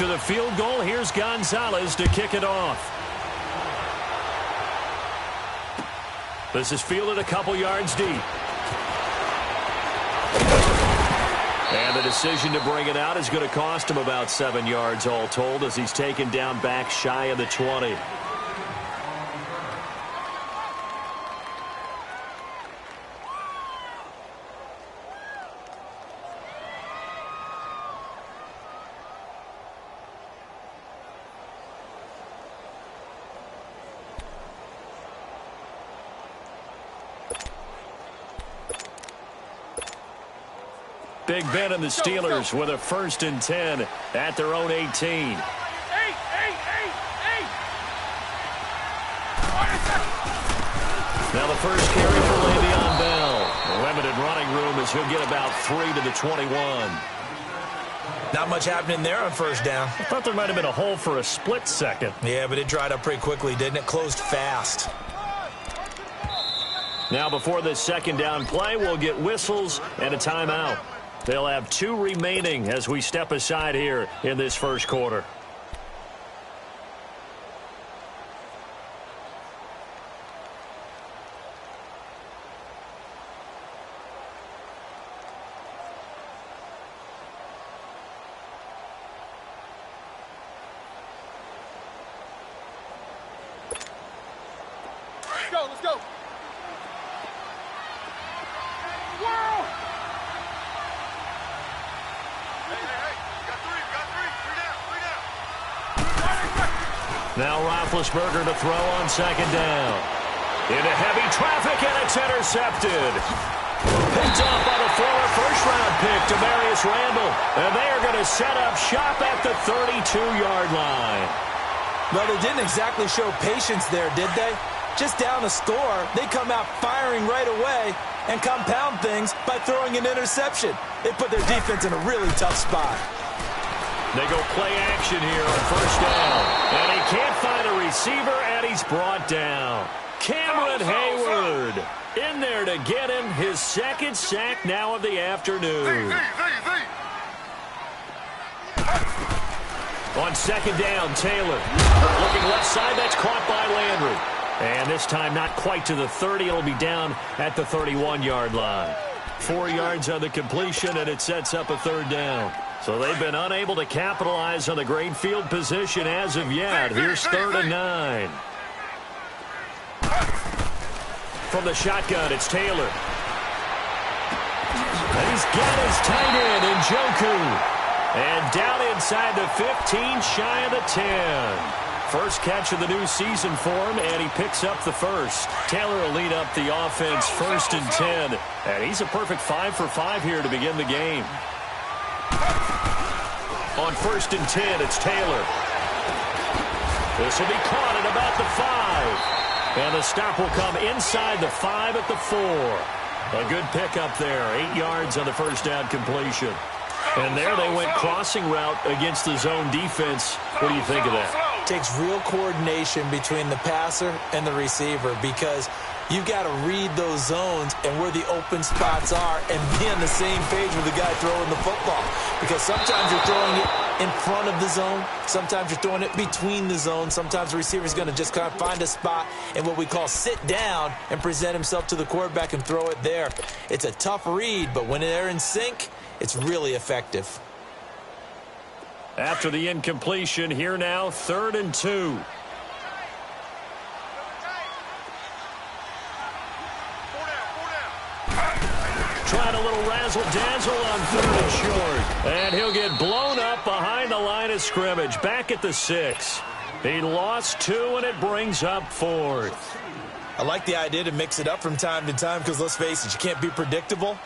After the field goal, here's Gonzalez to kick it off. This is fielded a couple yards deep. And the decision to bring it out is going to cost him about 7 yards all told as he's taken down back shy of the 20. Big Ben and the Steelers with a 1st and 10 at their own 18. Now the first carry for Le'Veon Bell. Limited running room as he'll get about 3 to the 21. Not much happening there on first down. I thought there might have been a hole for a split second. Yeah, but it dried up pretty quickly, didn't it? Closed fast. Now before this second down play, we'll get whistles and a timeout. They'll have 2 remaining as we step aside here in this first quarter. Let's go. Whoa! Now Roethlisberger to throw on second down. Into heavy traffic, and it's intercepted. Picked off by the former first-round pick, Demarius Randall. And they are going to set up shop at the 32-yard line. Well, they didn't exactly show patience there, did they? Just down a score, they come out firing right away and compound things by throwing an interception. They put their defense in a really tough spot. They go play action here on first down. And he can't find a receiver, and he's brought down. Cameron Hayward in there to get him his 2nd sack now of the afternoon. On second down, Taylor. Looking left side, that's caught by Landry. And this time not quite to the 30. It'll be down at the 31-yard line. 4 yards on the completion, and it sets up a 3rd down. So they've been unable to capitalize on the great field position as of yet. Here's 3rd and 9. From the shotgun, it's Taylor. And he's got his tight end in Njoku. And down inside the 15, shy of the 10. First catch of the new season for him, and he picks up the first. Taylor will lead up the offense 1st and 10. And he's a perfect 5 for 5 here to begin the game. On 1st and 10, it's Taylor. This will be caught at about the 5. And the stop will come inside the 5 at the 4. A good pickup there. 8 yards on the first down completion. And there they went crossing route against the zone defense. What do you think of that? Takes real coordination between the passer and the receiver because you've got to read those zones and where the open spots are and be on the same page with the guy throwing the football. Because sometimes you're throwing it in front of the zone. Sometimes you're throwing it between the zones. Sometimes the receiver's going to just kind of find a spot and what we call sit down and present himself to the quarterback and throw it there. It's a tough read, but when they're in sync, it's really effective. After the incompletion, here now, 3rd and 2. Trying a little razzle-dazzle on 3rd and short. And he'll get blown up behind the line of scrimmage. Back at the 6. He lost 2, and it brings up 4th. I like the idea to mix it up from time to time because, let's face it, you can't be predictable.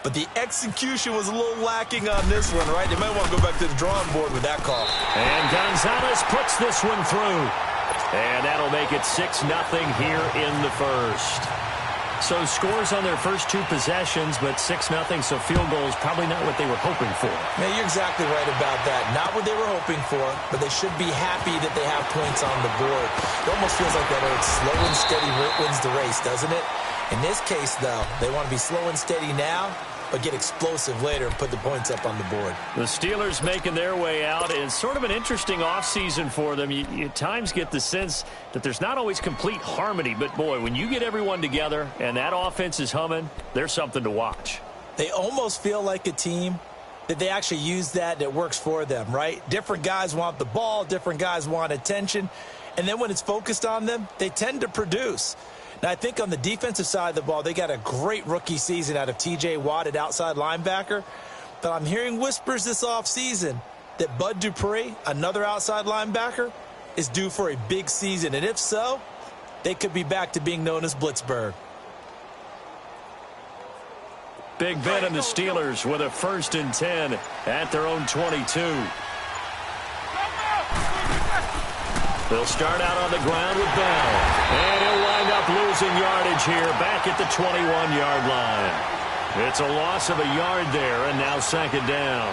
But the execution was a little lacking on this one, right? They might want to go back to the drawing board with that call. And Gonzalez puts this one through. And that'll make it 6-0 here in the first. So scores on their first 2 possessions, but 6-0, so field goals probably not what they were hoping for. Yeah, you're exactly right about that. Not what they were hoping for, but they should be happy that they have points on the board. It almost feels like that old slow and steady wins the race, doesn't it? In this case, though, they want to be slow and steady now, but get explosive later and put the points up on the board. The Steelers making their way out. It's sort of an interesting offseason for them. You at times get the sense that there's not always complete harmony, but boy, when you get everyone together and that offense is humming, there's something to watch. They almost feel like a team that they actually use that works for them, right? Different guys want the ball, different guys want attention, and then when it's focused on them, they tend to produce. Now, I think on the defensive side of the ball, they got a great rookie season out of T.J. Watt at outside linebacker, but I'm hearing whispers this offseason that Bud Dupree, another outside linebacker, is due for a big season, and if so, they could be back to being known as Blitzburg. Big Ben and the Steelers with a 1st and 10 at their own 22. They'll start out on the ground with Bell. And he'll wind up losing yardage here back at the 21-yard line. It's a loss of a yard there, and now 2nd down.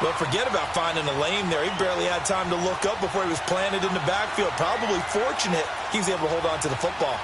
But forget about finding a lane there. He barely had time to look up before he was planted in the backfield. Probably fortunate he was able to hold on to the football.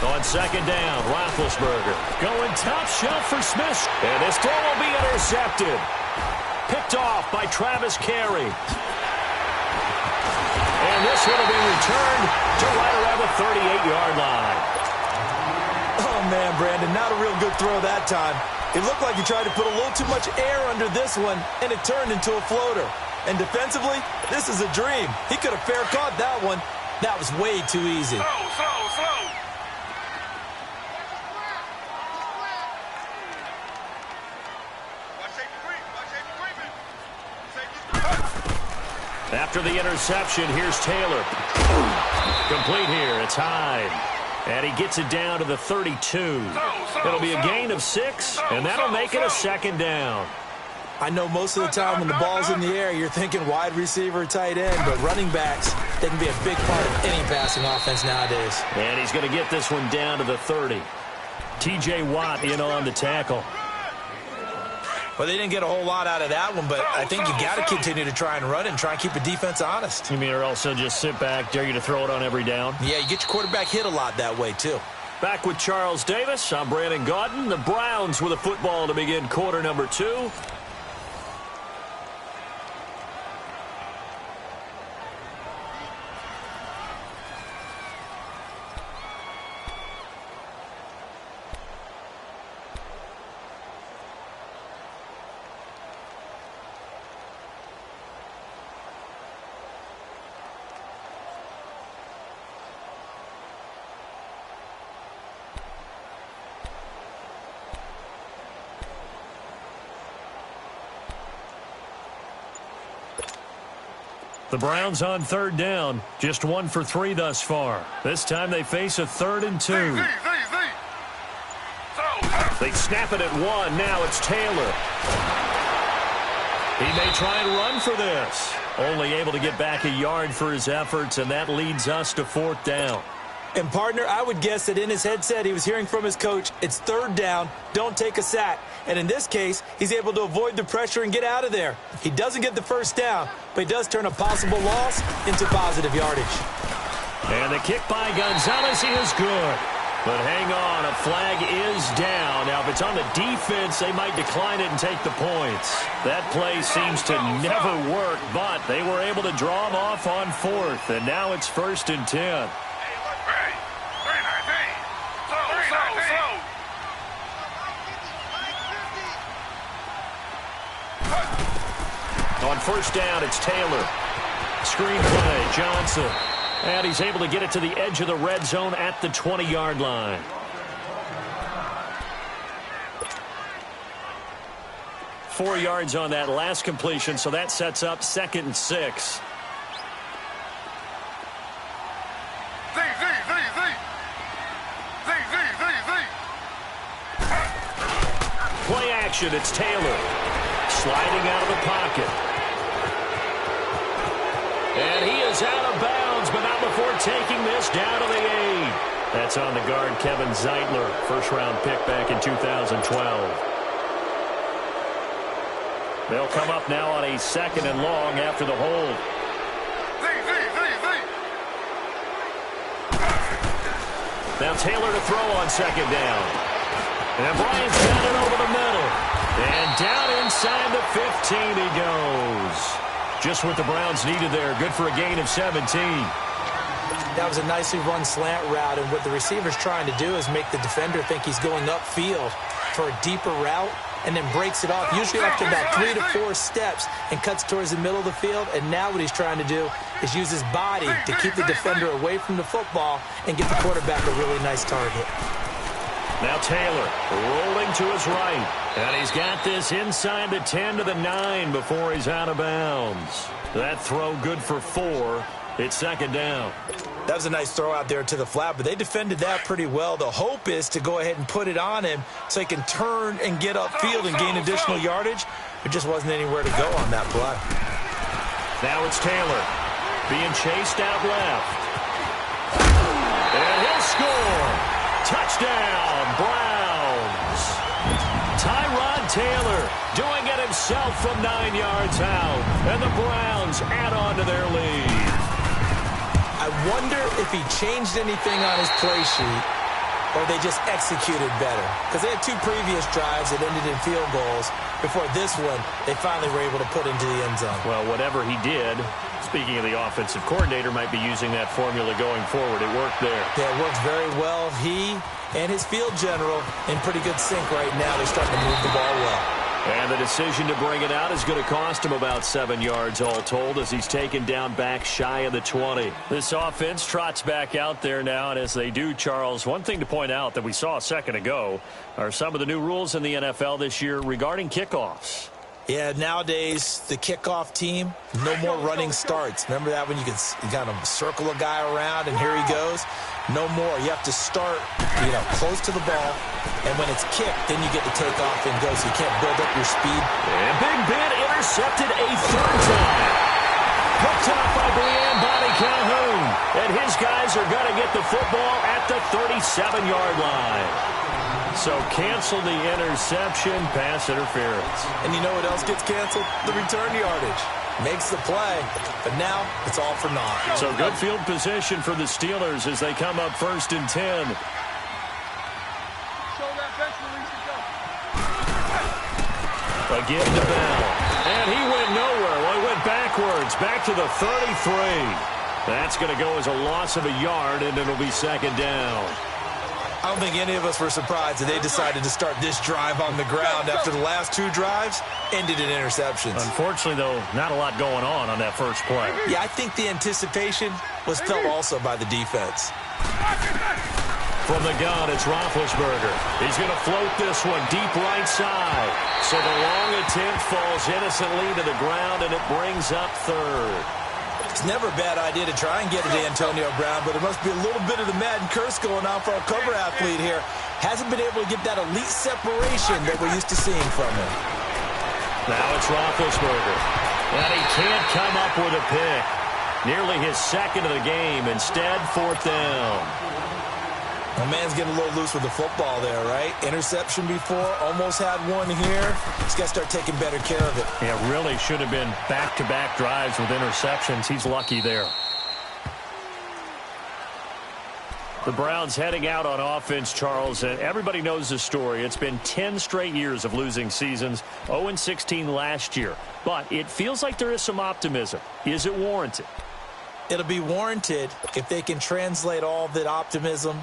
On 2nd down, Roethlisberger going top shelf for Smith. And this throw will be intercepted. Picked off by Travis Carey. And this one will be returned to right around the 38-yard line. Oh, man, Brandon, not a real good throw that time. It looked like he tried to put a little too much air under this one, and it turned into a floater. And defensively, this is a dream. He could have fair caught that one. That was way too easy. Slow. After the interception, here's Taylor. Complete here. It's Hyde. And he gets it down to the 32. It'll be a gain of 6, and that'll make it a 2nd down. I know most of the time when the ball's in the air, you're thinking wide receiver, tight end, but running backs, they can be a big part of any passing offense nowadays. And he's going to get this one down to the 30. T.J. Watt in on the tackle. Well, they didn't get a whole lot out of that one, but I think you got to continue to try and run and try and keep the defense honest. You mean or also just sit back, dare you to throw it on every down? Yeah, you get your quarterback hit a lot that way, too. Back with Charles Davis. I'm Brandon Gaudin. The Browns with a football to begin quarter number 2. The Browns on 3rd down, just 1 for 3 thus far. This time they face a 3rd and 2. They snap it at 1. Now it's Taylor. He may try and run for this. Only able to get back a yard for his efforts, and that leads us to 4th down. And, partner, I would guess that in his headset he was hearing from his coach, it's 3rd down, don't take a sack. And in this case, he's able to avoid the pressure and get out of there. He doesn't get the 1st down, but he does turn a possible loss into positive yardage. And the kick by Gonzalez is good. But hang on, a flag is down. Now, if it's on the defense, they might decline it and take the points. That play seems to never work, but they were able to draw him off on 4th, and now it's 1st and 10. On 1st down, it's Taylor. Screen play, Johnson. And he's able to get it to the edge of the red zone at the 20-yard line. Four yards on that last completion, so that sets up 2nd and 6. action. It's Taylor sliding out of the pocket. And he is out of bounds, but not before taking this down to the 8. That's on the guard, Kevin Zeitler, first-round pick back in 2012. They'll come up now on a 2nd and long after the hold. Now Taylor to throw on 2nd down. And Bryant's got it over the middle. And down inside the 15 he goes. Just what the Browns needed there. Good for a gain of 17. That was a nicely run slant route, and what the receiver's trying to do is make the defender think he's going upfield for a deeper route, and then breaks it off, usually after about 3 to 4 steps, and cuts towards the middle of the field. And now what he's trying to do is use his body to keep the defender away from the football and get the quarterback a really nice target. Now Taylor rolling to his right. And he's got this inside the 10 to the 9 before he's out of bounds. That throw good for 4. It's 2nd down. That was a nice throw out there to the flat, but they defended that pretty well. The hope is to go ahead and put it on him so he can turn and get upfield and gain additional yardage. There just wasn't anywhere to go on that play. Now it's Taylor being chased out left. And he'll score. Touchdown, Browns. Tyrod Taylor doing it himself from 9 yards out. And the Browns add on to their lead. I wonder if he changed anything on his play sheet or they just executed better. Because they had 2 previous drives that ended in field goals. Before this one, they finally were able to put into the end zone. Well, whatever he did, speaking of the offensive coordinator, might be using that formula going forward. It worked there. Yeah, it worked very well. He and his field general in pretty good sync right now. They're starting to move the ball well. And the decision to bring it out is going to cost him about 7 yards all told as he's taken down back shy of the 20. This offense trots back out there now, and as they do, Charles, one thing to point out that we saw a second ago are some of the new rules in the NFL this year regarding kickoffs. Yeah, nowadays, the kickoff team, no more running starts. Remember that when you kind of circle a guy around and here he goes? No more. You have to start, close to the ball, and when it's kicked, then you get to take off and go, so you can't build up your speed. And Big Ben intercepted a 3rd time. Picked off by Brian Calhoun. And his guys are going to get the football at the 37-yard line. So cancel the interception, pass interference. And you know what else gets canceled? The return yardage. Makes the play, but now it's all for naught. So good field position for the Steelers as they come up 1st and 10. Again to Bell. And he went nowhere. Well, he went backwards, back to the 33. That's going to go as a loss of a yard, and it'll be 2nd down. I don't think any of us were surprised that they decided to start this drive on the ground after the last 2 drives ended in interceptions. Unfortunately, though, not a lot going on that first play. Yeah, I think the anticipation was felt also by the defense. From the gun, it's Roethlisberger. He's going to float this one deep right side. So the long attempt falls innocently to the ground, and it brings up 3rd. It's never a bad idea to try and get it to Antonio Brown, but there must be a little bit of the Madden curse going on for our cover athlete here. Hasn't been able to get that elite separation that we're used to seeing from him. Now it's Roethlisberger. And he can't come up with a pick. Nearly his 2nd of the game. Instead, 4th down. My man's getting a little loose with the football there, right? Interception before, almost had one here. He's got to start taking better care of it. Yeah, really should have been back-to-back drives with interceptions. He's lucky there. The Browns heading out on offense, Charles, and everybody knows the story. It's been 10 straight years of losing seasons, 0-16 last year. But it feels like there is some optimism. Is it warranted? It'll be warranted if they can translate all that optimism,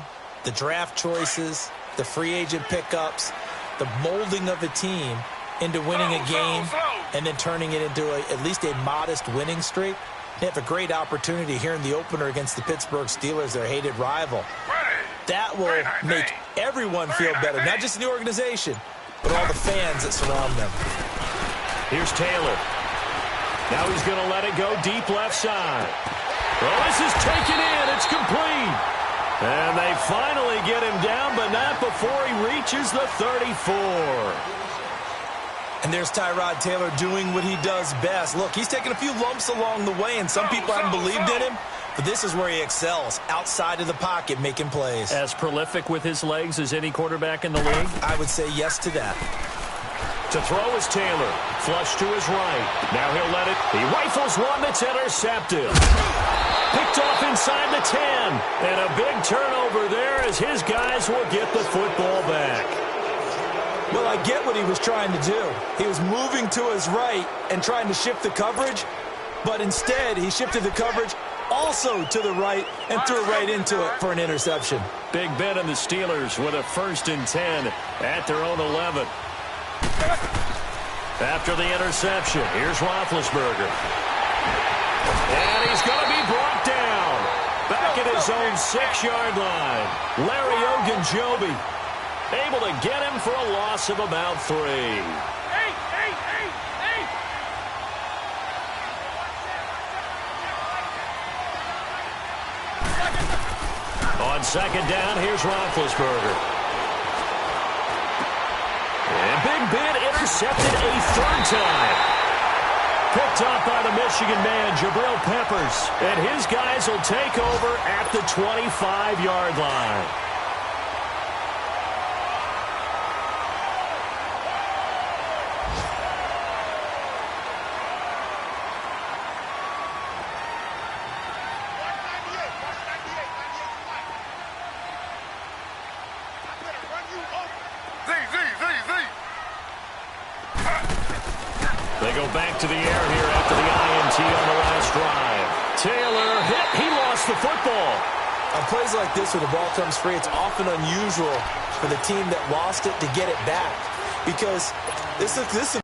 the draft choices, the free agent pickups, the molding of the team into winning a game and then turning it into at least a modest winning streak. They have a great opportunity here in the opener against the Pittsburgh Steelers, their hated rival. That will make everyone feel better, not just the organization, but all the fans that surround them. Here's Taylor. Now he's going to let it go deep left side. Well, this is taken in. It's complete. And they finally get him down, but not before he reaches the 34. And there's Tyrod Taylor doing what he does best. Look, he's taken a few lumps along the way, and some people haven't believed in him. But this is where he excels, outside of the pocket, making plays. As prolific with his legs as any quarterback in the league? I would say yes to that. To throw is Taylor. Flush to his right. Now he'll let it. He rifles one that's intercepted. Picked off inside the 10. And a big turnover there as his guys will get the football back. Well, I get what he was trying to do. He was moving to his right and trying to shift the coverage. But instead, he shifted the coverage also to the right and threw right into it for an interception. Big Ben and the Steelers with a 1st and 10 at their own 11. After the interception, here's Roethlisberger. And he's going to be brought down. Back at his own 6-yard line. Larry Ogunjobi able to get him for a loss of about 3. On 2nd down, here's Roethlisberger. And Big Ben intercepted a 3rd time. Picked off by the Michigan man, Jabril Peppers. And his guys will take over at the 25-yard line. They go back to the air here after the INT on the last drive. Taylor hit. He lost the football. On plays like this where the ball comes free, it's often unusual for the team that lost it to get it back. Because this is